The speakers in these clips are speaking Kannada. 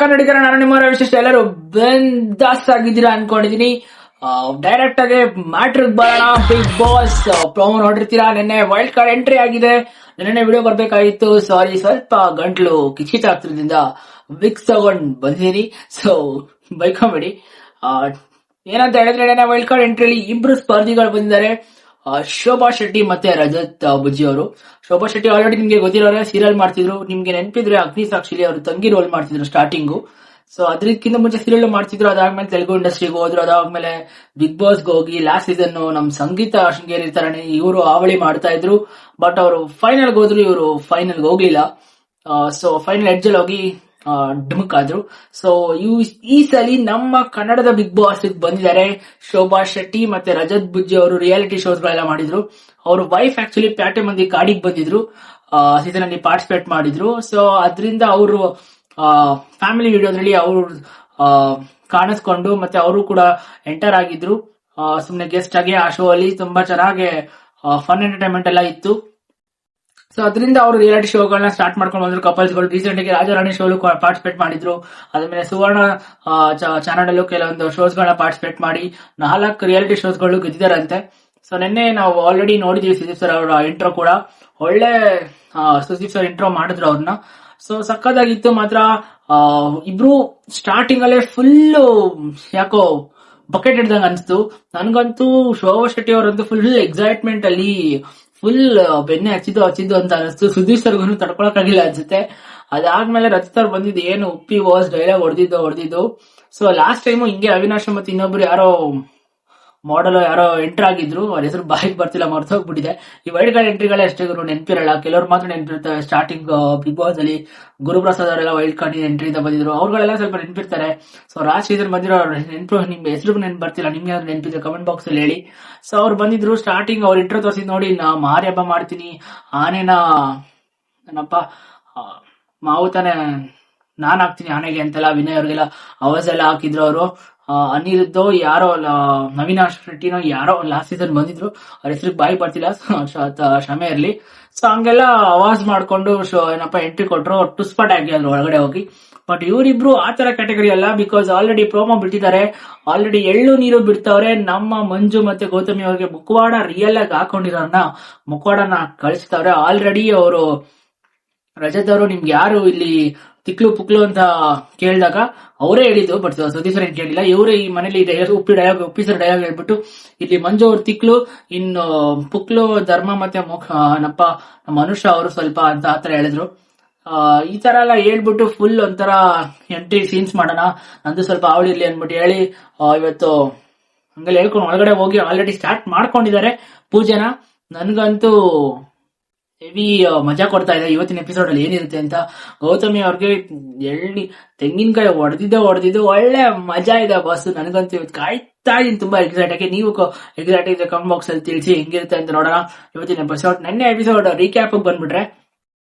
ಕನ್ನಡಿಗರ ನಾನು ನಿಮ್ಮ ವಿಶೇಷ ಎಲ್ಲರೂ ಬೆಂದಾಸ್ ಆಗಿದ್ದೀರಾ ಅನ್ಕೊಂಡಿದೀನಿ. ಡೈರೆಕ್ಟ್ ಆಗಿ ಮ್ಯಾಟ್ರಿಕ್ ಬರೋಣ. ಬಿಗ್ ಬಾಸ್ ಪ್ರೋಮೋ ನೋಡಿರ್ತೀರಾ. ನಿನ್ನೆ ವೈಲ್ಡ್ ಕಾರ್ಡ್ ಎಂಟ್ರಿ ಆಗಿದೆ. ನಿನ್ನೆ ವಿಡಿಯೋ ಬರ್ಬೇಕಾಗಿತ್ತು. ಸಾರಿ, ಸ್ವಲ್ಪ ಗಂಟ್ಲು ಕಿಚಿತಾಗ್ತಿರೋದ್ರಿಂದ ವಿಕ್ಸ್ ತಗೊಂಡ್ ಬಂದಿದ್ದೀನಿ. ಸೊ ಬೈಕೊಂಬಿಡಿ. ಏನಂತ ಹೇಳಿದ್ರೆ ನಿನ್ನೆ ವೈಲ್ಡ್ ಕಾರ್ಡ್ ಎಂಟ್ರಿಯಲ್ಲಿ ಇಬ್ರು ಸ್ಪರ್ಧಿಗಳು ಬಂದಿದ್ದಾರೆ. ಶೋಭಾ ಶೆಟ್ಟಿ ಮತ್ತೆ ರಜತ್ ಬುಜ್ಜಿ ಅವರು. ಶೋಭಾ ಶೆಟ್ಟಿ ಆಲ್ರೆಡಿ ನಿಮ್ಗೆ ಗೊತ್ತಿರೋರೆ, ಸೀರಿಯಲ್ ಮಾಡ್ತಿದ್ರು. ನಿಮ್ಗೆ ನೆನಪಿದ್ರೆ ಅಗ್ನಿ ಸಾಕ್ಷಿಲಿ ಅವರು ತಂಗಿ ರೋಲ್ ಮಾಡ್ತಿದ್ರು ಸ್ಟಾರ್ಟಿಂಗು. ಸೊ ಅದಕ್ಕಿಂತ ಮುಂಚೆ ಸೀರಿಯಲ್ ಮಾಡ್ತಿದ್ರು. ಅದಾದ್ಮೇಲೆ ತೆಲುಗು ಇಂಡಸ್ಟ್ರಿಗೆ ಹೋದ್ರು. ಅದಾದ್ಮೇಲೆ ಬಿಗ್ ಬಾಸ್ಗೆ ಹೋಗಿ ಲಾಸ್ಟ್ ಸೀಸನ್ ನಮ್ ಸಂಗೀತ ಶೃಂಗೇರಿ ತರನೇ ಇವರು ಆವಳಿ ಮಾಡ್ತಾ ಇದ್ರು. ಬಟ್ ಅವರು ಫೈನಲ್ಗೆ ಹೋದ್ರು, ಇವರು ಫೈನಲ್ಗೆ ಹೋಗ್ಲಿಲ್ಲ. ಸೊ ಫೈನಲ್ ಎಡ್ಜ್ ಅಲ್ಲಿ ಹೋಗಿ ಡುಮುಕ್ ಆದ್ರು. ಸೊ ಈ ಸಲ ನಮ್ಮ ಕನ್ನಡದ ಬಿಗ್ ಬಾಸ್ ಬಂದಿದ್ದಾರೆ ಶೋಭಾ ಶೆಟ್ಟಿ ಮತ್ತೆ ರಜತ್ ಬುಜ್ಜಿ ಅವರು. ರಿಯಾಲಿಟಿ ಶೋಸ್ ಗಳೆಲ್ಲ ಮಾಡಿದ್ರು. ಅವ್ರ ವೈಫ್ ಆಕ್ಚುಲಿ ಪ್ಯಾಟೆ ಮಂದಿ ಕಾಡಿಗೆ ಬಂದಿದ್ರು, ಸೀಸನ್ ಅಲ್ಲಿ ಪಾರ್ಟಿಸಿಪೇಟ್ ಮಾಡಿದ್ರು. ಸೊ ಅದರಿಂದ ಅವರು ಫ್ಯಾಮಿಲಿ ವಿಡಿಯೋದಲ್ಲಿ ಅವರು ಕಾಣಿಸ್ಕೊಂಡು ಮತ್ತೆ ಅವರು ಕೂಡ ಎಂಟರ್ ಆಗಿದ್ರು ಸುಮ್ನೆ ಗೆಸ್ಟ್ ಆಗಿ. ಆ ಶೋ ಅಲ್ಲಿ ತುಂಬಾ ಚೆನ್ನಾಗಿ ಫನ್ ಎಂಟರ್ಟೈನ್ಮೆಂಟ್ ಎಲ್ಲ ಇತ್ತು. ಸೊ ಅದರಿಂದ ಅವರು ರಿಯಾಲಿಟಿ ಶೋಗಳನ್ನ ಸ್ಟಾರ್ಟ್ ಮಾಡ್ಕೊಂಡು ಬಂದ್ರು. ಕಪಲ್ಸ್ಗಳು ರೀಸೆಂಟ್ ಆಗಿ ರಾಜಾರಾಣಿ ಶೋ ಪಾರ್ಟಿಸಿಪೇಟ್ ಮಾಡಿದ್ರು. ಅದಾದ್ಮೇಲೆ ಸುವರ್ಣ ಚಾನಲ್ ಅಲ್ಲೂ ಕೆಲವೊಂದು ಶೋಸ್ ಗಳನ್ನ ಪಾರ್ಟಿಸಿಪೇಟ್ ಮಾಡಿ 4 ರಿಯಾಲಿಟಿ ಶೋಸ್ ಗಳು ಗೆದ್ದಿದಾರಂತೆ. ಸೊ ನಿನ್ನೆ ನಾವು ಆಲ್ರೆಡಿ ನೋಡಿದೀವಿ ಸುದೀಪ್ ಸರ್ ಅವರ ಇಂಟ್ರೋ ಕೂಡ. ಒಳ್ಳೆ ಸುದೀಪ್ ಸರ್ ಇಂಟ್ರೋ ಮಾಡಿದ್ರು ಅವ್ರನ್ನ. ಸೊ ಸಕ್ಕದಾಗಿತ್ತು ಮಾತ್ರ. ಇಬ್ರು ಸ್ಟಾರ್ಟಿಂಗ್ ಅಲ್ಲೇ ಫುಲ್ ಯಾಕೋ ಬಕೆಟ್ ಹಿಡ್ದಂಗ ಅನ್ಸ್ತು ನನ್ಗಂತೂ. ಶೋಭಾ ಶೆಟ್ಟಿ ಅವರಂತೂ ಫುಲ್ ಎಕ್ಸೈಟ್ಮೆಂಟ್ ಅಲ್ಲಿ ಫುಲ್ ಬೆನ್ನೆ ಹಚ್ಚಿದ್ದು ಅಂತ ಅನಿಸ್ತು. ಸುದೀಪ್ ಸರ್ಗೂ ತಡ್ಕೊಳಕ್ಕಾಗಿಲ್ಲ ಅನ್ಸುತ್ತೆ. ಅದಾದ್ಮೇಲೆ ರಚಿತ್ ಅವ್ರು ಬಂದಿದ್ದು ಏನು ಉಪ್ಪಿ ವಾಸ್ ಡೈಲಾಗ್ ಹೊಡೆದಿದ್ದು. ಸೊ ಲಾಸ್ಟ್ ಟೈಮು ಹಿಂಗೆ ಅವಿನಾಶ್ ಮತ್ತೆ ಇನ್ನೊಬ್ರು ಯಾರೋ ಮಾಡೆಲ್ ಯಾರೋ ಎಂಟರ್ ಆಗಿದ್ರು. ಅವ್ರ ಹೆಸರು ಬಾಯಿಗೆ ಬರ್ತಿಲ್ಲ, ಮರ್ತೋಗ್ಬಿಟ್ಟಿದೆ. ಈ ವೈಲ್ಡ್ ಕಾರ್ಡ್ ಎಂಟ್ರಿಗಳೇ ಅಷ್ಟೇ ಗುರು ನೆನಪಿರಲ್ಲ. ಕೆಲವ್ರು ಮಾತ್ರ ನೆನಪಿರ್ತಾರೆ. ಸ್ಟಾರ್ಟಿಂಗ್ ಬಿಗ್ ಬಾಸ್ ಅಲ್ಲಿ ಗುರುಪ್ರಸಾದ್ ಅವರೆಲ್ಲ ವೈಲ್ಡ್ ಕಾರ್ಡ್ ಎಂಟ್ರಿ ಇಂದ ಬಂದಿದ್ರು. ಅವ್ರುಗಳೆಲ್ಲ ಸ್ವಲ್ಪ ನೆನಪಿರ್ತಾರೆ. ಸೊ ಲಾಸ್ಟ್ ಸೀಸನ್ ಬಂದಿರೋ ನೆನಪು ನಿಮ್ಗೆ ಹೆಸರು ನೆನಪು ಬರ್ತಿಲ್ಲ. ನಿಮ್ಗೆ ಯಾವ್ದು ನೆನಪಿದ್ರೆ ಕಮೆಂಟ್ ಬಾಕ್ಸ್ ಅಲ್ಲಿ ಹೇಳಿ. ಸೊ ಅವ್ರು ಬಂದಿದ್ರು. ಸ್ಟಾರ್ಟಿಂಗ್ ಅವ್ರ ಇಂಟ್ರೋ ತೋರಿಸಿದ್ ನೋಡಿ, ನಾ ಮಾರಿ ಹಬ್ಬ ಮಾಡ್ತೀನಿ, ಆನೆನ ನನ್ನಪ್ಪ ಮಾವು ತಾನೆ ನಾನ್ ಹಾಕ್ತೀನಿ ಆನೆಗೆ ಅಂತೆಲ್ಲ ವಿನಯ್ ಅವ್ರಿಗೆಲ್ಲ ಅವಾಜ್ ಎಲ್ಲ ಹಾಕಿದ್ರು ಅವರು. ಅನಿರುದ್ಧೋ ಯಾರೋ ಅವಿನಾಶ್ ಶೆಟ್ಟಿನೋ ಯಾರೋ ಲಾಸ್ಟ್ ಸೀಸನ್ ಬಂದಿದ್ರು. ಅವ್ರ ಹೆಸರಿಗೆ ಬಾಯಿ ಬರ್ತಿಲ್ಲ, ಕ್ಷಮೆ ಇರ್ಲಿ. ಸೊ ಹಂಗೆಲ್ಲ ಅವಾಜ್ ಮಾಡ್ಕೊಂಡು ಏನಪ್ಪಾ ಎಂಟ್ರಿ ಕೊಟ್ರು. ಟುಸ್ಪಟ್ ಆಗಿ ಅದ್ರ ಒಳಗಡೆ ಹೋಗಿ. ಬಟ್ ಇವರಿಬ್ರು ಆತರ ಕ್ಯಾಟಗರಿ ಅಲ್ಲ. ಬಿಕಾಸ್ ಆಲ್ರೆಡಿ ಪ್ರೋಮೋ ಬಿಟ್ಟಿದ್ದಾರೆ. ಆಲ್ರೆಡಿ ಎಳ್ಳು ನೀರು ಬಿಡ್ತಾವ್ರೆ. ನಮ್ಮ ಮಂಜು ಮತ್ತೆ ಗೌತಮಿ ಅವ್ರಿಗೆ ಮುಖವಾಡ ರಿಯಲ್ ಆಗಿ ಹಾಕೊಂಡಿರೋನ್ನ ಮುಖವಾಡನ ಕಳಿಸ್ತಾವ್ರೆ. ಆಲ್ರೆಡಿ ಅವರು ರಜತ್ ಅವರು ನಿಮ್ಗೆ ಯಾರು ಇಲ್ಲಿ ತಿಕ್ಲು ಪುಕ್ಲು ಅಂತ ಕೇಳಿದಾಗ ಅವರೇ ಹೇಳಿದ್ದು. ಬಟ್ ಸುದೀಪ್ ಸರ್ ಏನ್ ಕೇಳಿಲ್ಲ. ಇವರೇ ಈ ಮನೇಲಿ ಉಪ್ಪಿಸರ್ ಡಯಾಗ್ ಹೇಳ್ಬಿಟ್ಟು ಇಲ್ಲಿ ಮಂಜು ಅವ್ರ ತಿಕ್ಲು, ಇನ್ನು ಪುಕ್ಲು ಧರ್ಮ ಮತ್ತೆ ನಮ್ಮ ಮನುಷ್ಯ ಅವರು ಸ್ವಲ್ಪ ಅಂತ ಆತರ ಹೇಳಿದ್ರು. ಈ ತರ ಎಲ್ಲ ಹೇಳ್ಬಿಟ್ಟು ಫುಲ್ ಒಂಥರ ಎಂಟ್ರಿ ಸೀನ್ಸ್ ಮಾಡೋಣ, ನಂದು ಸ್ವಲ್ಪ ಅವಳಿರ್ಲಿ ಅನ್ಬಿಟ್ಟು ಹೇಳಿ ಇವತ್ತು ಹಂಗೆಲ್ಲ ಹೇಳ್ಕೊಂಡು ಒಳಗಡೆ ಹೋಗಿ ಆಲ್ರೆಡಿ ಸ್ಟಾರ್ಟ್ ಮಾಡ್ಕೊಂಡಿದ್ದಾರೆ ಪೂಜೆನ. ನನ್ಗಂತೂ ಹೆವಿ ಮಜಾ ಕೊಡ್ತಾ ಇದೆ ಇವತ್ತಿನ ಎಪಿಸೋಡ್ ಅಲ್ಲಿ ಏನಿರುತ್ತೆ ಅಂತ. ಗೌತಮಿ ಅವ್ರಿಗೆ ತೆಂಗಿನಕಾಯಿ ಹೊಡೆದಿದ್ದು ಒಳ್ಳೆ ಮಜಾ ಇದೆ ಬಾಸ್. ನನಗಂತೂ ಇವತ್ತು ಕಾಯ್ತಾ ಇದೀನಿ ತುಂಬಾ ಎಕ್ಸೈಟ್ ಆಗಿ. ನೀವು ಎಕ್ಸೈಟ್ ಆಗಿದೆ ಕಮೆಂಟ್ ಬಾಕ್ಸ್ ಅಲ್ಲಿ ತಿಳಿಸಿ ಹೆಂಗಿರುತ್ತೆ ಅಂತ ನೋಡೋಣ ಇವತ್ತಿನ ಎಪಿಸೋಡ್. ನೆನ್ನೆ ಎಪಿಸೋಡ್ ರೀಕ್ಯಾಪ್ ಬಂದ್ಬಿಟ್ರೆ,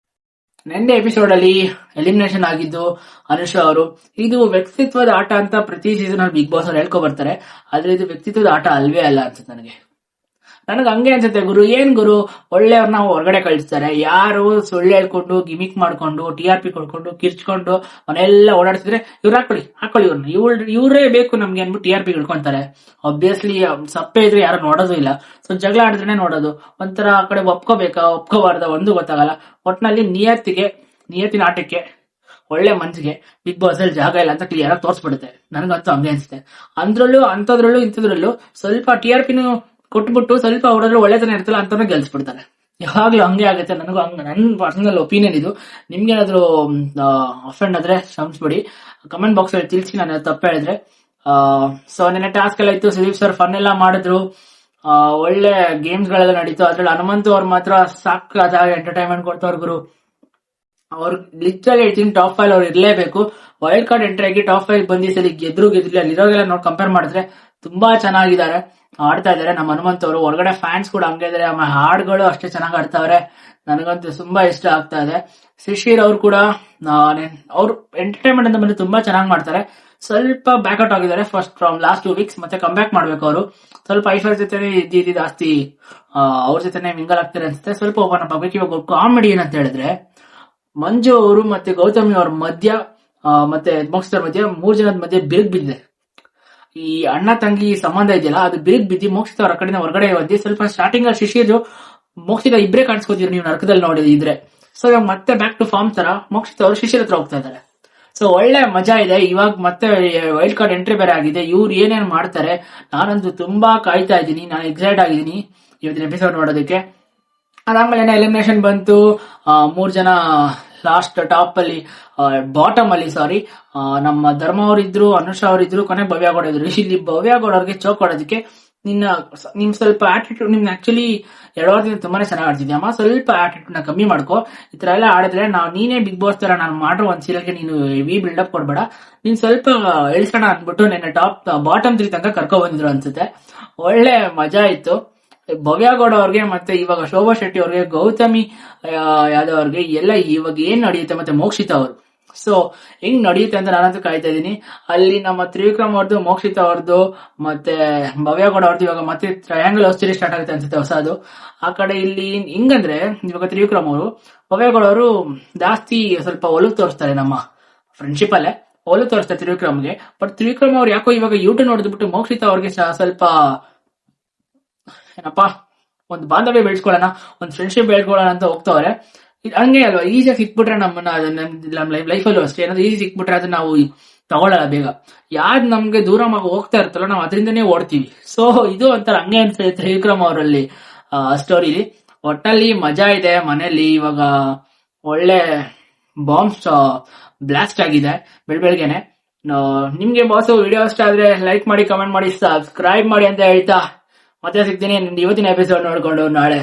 ನೆನ್ನೆ ಎಪಿಸೋಡ್ ಅಲ್ಲಿ ಎಲಿಮಿನೇಷನ್ ಆಗಿದ್ದು ಅನುಷಾ ಅವರು. ಇದು ವ್ಯಕ್ತಿತ್ವದ ಆಟ ಅಂತ ಪ್ರತಿ ಸೀಸನ್ ಅಲ್ಲಿ ಬಿಗ್ ಬಾಸ್ ಅವ್ರು ಹೇಳ್ಕೊ ಬರ್ತಾರೆ. ಆದ್ರೆ ಇದು ವ್ಯಕ್ತಿತ್ವದ ಆಟ ಅಲ್ವೇ ಅಲ್ಲ ಅನ್ಸುತ್ತೆ ನನಗೆ ಹಂಗೆ ಅನ್ಸುತ್ತೆ ಗುರು. ಏನ್ ಗುರು, ಒಳ್ಳೆಯವ್ರನ್ನ ಹೊರಗಡೆ ಕಳಿಸ್ತಾರೆ. ಯಾರು ಸುಳ್ಳು ಹೇಳ್ಕೊಂಡು ಗಿಮಿಕ್ ಮಾಡ್ಕೊಂಡು TRP ಕೊಡ್ಕೊಂಡು ಕಿರ್ಚ್ಕೊಂಡು ಮನೆಯೆಲ್ಲ ಓಡಾಡ್ತಿದ್ರೆ ಇವ್ರು ಹಾಕೊಳ್ಳಿ ಇವ್ರನ್ನ ಇವರೇ ಬೇಕು ನಮ್ಗೆ ಅನ್ಬಿಟ್ಟು TRP ಹಿಡ್ಕೊಂತಾರೆ. ಆಬ್ವಿಯಸ್ಲಿ ಸಪ್ಪೆ ಇದ್ರೆ ಯಾರು ನೋಡೋದು ಇಲ್ಲ. ಸೊ ಜಗಳ ಆಡಿದ್ರೆ ನೋಡೋದು. ಒಂಥರ ಆ ಕಡೆ ಒಪ್ಕೋಬಾರ್ದ ಒಂದು ಗೊತ್ತಾಗಲ್ಲ. ಒಟ್ನಲ್ಲಿ ನಿಯತ್ತಿನ ಆಟಕ್ಕೆ ಒಳ್ಳೆ ಮನ್ಸಿಗೆ ಬಿಗ್ ಬಾಸ್ ಅಲ್ಲಿ ಜಾಗ ಇಲ್ಲ ಅಂತ ಕ್ಲಿಯರ್ ಆಗಿ ತೋರ್ಸ್ಬಿಡುತ್ತೆ. ನನಗಂತೂ ಹಂಗೆ ಅನ್ಸುತ್ತೆ. ಅಂಥದ್ರಲ್ಲೂ ಇಂಥದ್ರಲ್ಲೂ ಸ್ವಲ್ಪ TRPನೂ ಕೊಟ್ಬಿಟ್ಟು ಸ್ವಲ್ಪ ಹೊಡೆದ್ರೆ ಒಳ್ಳೆತನ ಇರ್ತಲ್ಲ ಅಂತ ಗೆಲ್ಸ್ಬಿಡ್ತಾರೆ. ಯಾವಾಗ್ಲೂ ಹಂಗೆ ಆಗುತ್ತೆ. ನನಗೂ ನನ್ನ ಪರ್ಸನಲ್ ಒಪಿನಿಯನ್ ಇದು. ನಿಮ್ಗೇನಾದ್ರು ಅಫೆಂಡ್ ಆದ್ರೆ ಕ್ಷಮಿಸ್ಬಿಡಿ, ಕಮೆಂಟ್ ಬಾಕ್ಸ್ ಅಲ್ಲಿ ತಿಳಿಸಿ ನಾನು ತಪ್ಪು ಹೇಳಿದ್ರೆ. ಸೊ ನೆನ್ನೆ ಟಾಸ್ಕ್ ಎಲ್ಲ ಇತ್ತು. ಸುದೀಪ್ ಸರ್ ಫನ್ ಎಲ್ಲ ಮಾಡಿದ್ರು. ಒಳ್ಳೆ ಗೇಮ್ಸ್ ಗಳೆಲ್ಲ ನಡೀತು. ಅದ್ರಲ್ಲಿ ಹನುಮಂತು ಅವ್ರು ಮಾತ್ರ ಸಾಕಾದ ಎಂಟರ್ಟೈನ್ಮೆಂಟ್ ಕೊಡ್ತವ್ರ ಗುರು. ಅವ್ರು ಲಿಟ್ರಲಿ ಹೇಳ್ತೀನಿ ಟಾಪ್ 5 ಅವ್ರು ಇರ್ಲೇಬೇಕು. ವೈಲ್ಡ್ ಕಾರ್ಡ್ ಎಂಟ್ರಿ ಆಗಿ ಟಾಪ್ 5 ಬಂದಿ ಸರಿ ಗೆದ್ದಿಲ್ಲ ಅಲ್ಲಿರೋಗೆಲ್ಲ ನೋಡಿ ಕಂಪೇರ್ ಮಾಡಿದ್ರೆ ತುಂಬಾ ಚೆನ್ನಾಗಿದ್ದಾರೆ, ಆಡ್ತಾ ಇದಾರೆ ನಮ್ಮ ಹನುಮಂತ್ ಅವರು. ಹೊರಗಡೆ ಫ್ಯಾನ್ಸ್ ಕೂಡ ಹಂಗೆ ಇದಾರೆ. ಆಮೇಲೆ ಹಾಡುಗಳು ಅಷ್ಟೇ ಚೆನ್ನಾಗಿ ಆಡ್ತಾವ್ರೆ. ನನಗಂತೂ ತುಂಬಾ ಇಷ್ಟ ಆಗ್ತಾ ಇದೆ. ಶಿಶಿರ್ ಅವ್ರು ಕೂಡ ಅವ್ರು ಎಂಟರ್ಟೈನ್ಮೆಂಟ್ ಅಂತ ಬಂದು ತುಂಬಾ ಚೆನ್ನಾಗಿ ಮಾಡ್ತಾರೆ. ಸ್ವಲ್ಪ ಬ್ಯಾಕ್ಔಟ್ ಆಗಿದ್ದಾರೆ ಫಸ್ಟ್ ಫ್ರಮ್ ಲಾಸ್ಟ್ 2 ವೀಕ್ಸ್. ಮತ್ತೆ ಕಂಬ್ಯಾಕ್ ಮಾಡ್ಬೇಕು ಅವರು. ಸ್ವಲ್ಪ ಐಫರ್ ಜೊತೆ ಇದ್ದು ಜಾಸ್ತಿ ಅವ್ರ ಜೊತೆ ಮಿಂಗಲ್ ಆಗ್ತಾರೆ ಅನ್ಸುತ್ತೆ. ಸ್ವಲ್ಪ ಓಪನ್ ಅಪ್ ಆಗ್ಬೇಕು. ಇವಾಗ ಕಾಮಿಡಿ ಏನಂತ ಹೇಳಿದ್ರೆ, ಮಂಜು ಅವರು ಮತ್ತೆ ಗೌತಮಿ ಅವ್ರ ಮಧ್ಯ ಮತ್ತೆ ಮೋಕ್ಷಿತ ಮಧ್ಯೆ 3 ಜನದ ಮಧ್ಯೆ ಬಿರುಕು ಬಿದ್ದಿದೆ. ಈ ಅಣ್ಣ ತಂಗಿ ಸಂಬಂಧ ಇದೆಯಲ್ಲ ಅದು ಬಿರುಕು ಬಿದ್ದಿ ಮೋಕ್ಷಿತ ಅವರ ಕಡೆಯಿಂದ ಹೊರಗಡೆ ಬಂದು ಸ್ವಲ್ಪ ಸ್ಟಾರ್ಟಿಂಗ್ ಅಲ್ಲಿ ಶಿಶಿರು ಮೋಕ್ಷಿತ ಇಬ್ಬರೇ ಕಾಣಿಸ್ಕೋತೀರಿ ನೀವು ನರಕದಲ್ಲಿ ನೋಡಿದ್ರೆ. ಸೊ ಇವಾಗ ಮತ್ತೆ ಬ್ಯಾಕ್ ಟು ಫಾರ್ಮ್ ತರ ಮೋಕ್ಷಿತ ಅವರು ಶಿಶಿರ ಹತ್ರ ಹೋಗ್ತಾ ಇದ್ದಾರೆ. ಸೊ ಒಳ್ಳೆ ಮಜಾ ಇದೆ. ಇವಾಗ ಮತ್ತೆ ವೈಲ್ಡ್ ಕಾರ್ಡ್ ಎಂಟ್ರಿ ಬೇರೆ ಆಗಿದೆ. ಇವ್ರು ಏನೇನ್ ಮಾಡ್ತಾರೆ ನಾನಂತೂ ತುಂಬಾ ಕಾಯ್ತಾ ಇದ್ದೀನಿ. ನಾನು ಎಕ್ಸೈಟ್ ಆಗಿದ್ದೀನಿ ಇವತ್ತಿನ ಎಪಿಸೋಡ್ ನೋಡೋದಕ್ಕೆ. ಅದಾದ್ಮೇಲೆ ಎಲಿಮಿನೇಷನ್ ಬಂತು. 3 ಜನ ಲಾಸ್ಟ್ ಟಾಪ್ ಅಲ್ಲಿ ಬಾಟಮ್ ಅಲ್ಲಿ ಸಾರಿ ನಮ್ಮ ಧರ್ಮ ಅವರಿದ್ರು, ಅನುಷಾ ಅವರಿದ್ರು, ಕೊನೆಗೆ ಭವ್ಯ ಗೌಡ ಇದ್ರು. ಇಲ್ಲಿ ಭವ್ಯ ಗೌಡ ಅವ್ರಿಗೆ ಚೋಕ್ ಕೊಡೋದಕ್ಕೆ ನಿಮ್ ಸ್ವಲ್ಪ ಆಟಿಟ್ಯೂಡ್ ನಿಮ್ನ ಆಕ್ಚುಲಿ 2 ವಾರದಿಂದ ತುಂಬಾನೇ ಚೆನ್ನಾಗಿ ಆಡ್ತಿದ್ಯಮ್ಮ, ಸ್ವಲ್ಪ ಆಟಿಟ್ಯೂಡ್ ನ ಕಮ್ಮಿ ಮಾಡ್ಕೋ. ಈ ತರ ಎಲ್ಲ ಆಡಿದ್ರೆ ನೀನೇ ಬಿಗ್ ಬಾಸ್ ತರ ನಾನು ಮಾಡಿರೋ ಒಂದ್ ಸೀರಿಯಲ್ಗೆ ನೀನು ಹೆವಿ ಬಿಲ್ಡಪ್ ಕೊಡ್ಬೇಡ, ನೀನ್ ಸ್ವಲ್ಪ ಇಳಿಸೋಣ ಅಂದ್ಬಿಟ್ಟು ನೆನ್ನೆ ಬಾಟಮ್ 3 ತನಕ ಕರ್ಕೊ ಬಂದಿದ್ರು ಅನ್ಸುತ್ತೆ. ಒಳ್ಳೆ ಮಜಾ ಇತ್ತು. ಭವ್ಯ ಗೌಡ ಅವ್ರಿಗೆ ಮತ್ತೆ ಇವಾಗ ಶೋಭಾ ಶೆಟ್ಟಿ ಅವ್ರಿಗೆ, ಗೌತಮಿ ಯಾದವ್ ಅವ್ರಿಗೆ ಎಲ್ಲ ಇವಾಗ ಏನ್ ನಡೆಯುತ್ತೆ, ಮತ್ತೆ ಮೋಕ್ಷಿತ ಅವರು ಸೊ ಹೆಂಗ್ ನಡೆಯುತ್ತೆ ಅಂತ ನಾನಂತೂ ಕಾಯ್ತಾ ಇದ್ದೀನಿ. ಅಲ್ಲಿ ನಮ್ಮ ತ್ರಿವಿಕ್ರಮ್ ಅವ್ರದ್ದು, ಮೋಕ್ಷಿತ ಅವ್ರದ್ದು ಮತ್ತೆ ಭವ್ಯ ಗೌಡ ಅವ್ರದ್ದು ಇವಾಗ ಮತ್ತೆ ಟ್ರಯಾಂಗಲ್ ಸೀರೀಸ್ ಸ್ಟಾರ್ಟ್ ಆಗುತ್ತೆ ಅನ್ಸುತ್ತೆ ಹೊಸದು. ಆ ಕಡೆ ಇಲ್ಲಿ ಹಿಂಗಂದ್ರೆ ಇವಾಗ ತ್ರಿವಿಕ್ರಮ್ ಅವರು, ಭವ್ಯ ಗೌಡ ಅವರು ಜಾಸ್ತಿ ಸ್ವಲ್ಪ ಒಲವು ತೋರಿಸ್ತಾರೆ ನಮ್ಮ ಫ್ರೆಂಡ್ಶಿಪ್ ಅಲ್ಲೇ ಒಲವು ತೋರಿಸ್ತಾರೆ ತ್ರಿವಿಕ್ರಮ್ಗೆ. ಬಟ್ ತ್ರಿವಿಕ್ರಮ್ ಅವ್ರು ಯಾಕೋ ಇವಾಗ ಯೂಟ್ಯೂಬ್ ನೋಡಿದ್ಬಿಟ್ಟು ಮೋಕ್ಷಿತ ಅವ್ರಿಗೆ ಸ್ವಲ್ಪ ಏನಪ್ಪಾ ಒಂದು ಬಾಂಧವ್ಯ ಬೆಳೆಸ್ಕೊಳ್ಳೋಣ, ಒಂದು ಫ್ರೆಂಡ್ಶಿಪ್ ಬೆಳೆಸ್ಕೊಳ್ಳೋಣ ಅಂತ ಹೋಗ್ತವ್ರೆ. ಹಂಗೆ ಅಲ್ವಾ, ಈಸಿಯಾಗಿ ಸಿಕ್ಬಿಟ್ರೆ ನಮ್ಮ ಲೈಫಲ್ಲೂ ಅಷ್ಟೇ, ಏನಾದ್ರು ಈಸಿ ಸಿಕ್ಬಿಟ್ರೆ ಅದನ್ನ ನಾವು ತಗೊಳ್ಳಲ್ಲ ಬೇಗ. ಯಾವ್ದು ನಮ್ಗೆ ದೂರ ಹೋಗ್ತಾ ಇರ್ತಲ್ಲ ನಾವು ಅದರಿಂದನೇ ಓಡ್ತೀವಿ. ಸೊ ಇದು ಒಂಥರ ಹಂಗೆ ಅನ್ಸುತ್ತೆ ತ್ರಿವಿಕ್ರಮ್ ಅವರಲ್ಲಿ ಸ್ಟೋರಿಲಿ. ಒಟ್ಟಲ್ಲಿ ಮಜಾ ಇದೆ ಮನೆಯಲ್ಲಿ. ಇವಾಗ ಒಳ್ಳೆ ಬಾಂಬ್ಸ್ ಬ್ಲಾಸ್ಟ್ ಆಗಿದೆ ಬೆಳಗ್ಗೆನೆ. ನಿಮ್ಗೆ ಬಾಸು ವಿಡಿಯೋ ಇಷ್ಟ ಆದ್ರೆ ಲೈಕ್ ಮಾಡಿ, ಕಮೆಂಟ್ ಮಾಡಿ, ಸಬ್ಸ್ಕ್ರೈಬ್ ಮಾಡಿ ಅಂತ ಹೇಳ್ತಾ ಮತ್ತೆ ಸಿಗ್ತೀನಿ ಇವತ್ತಿನ ಎಪಿಸೋಡ್ ನೋಡ್ಕೊಂಡು ನಾಳೆ.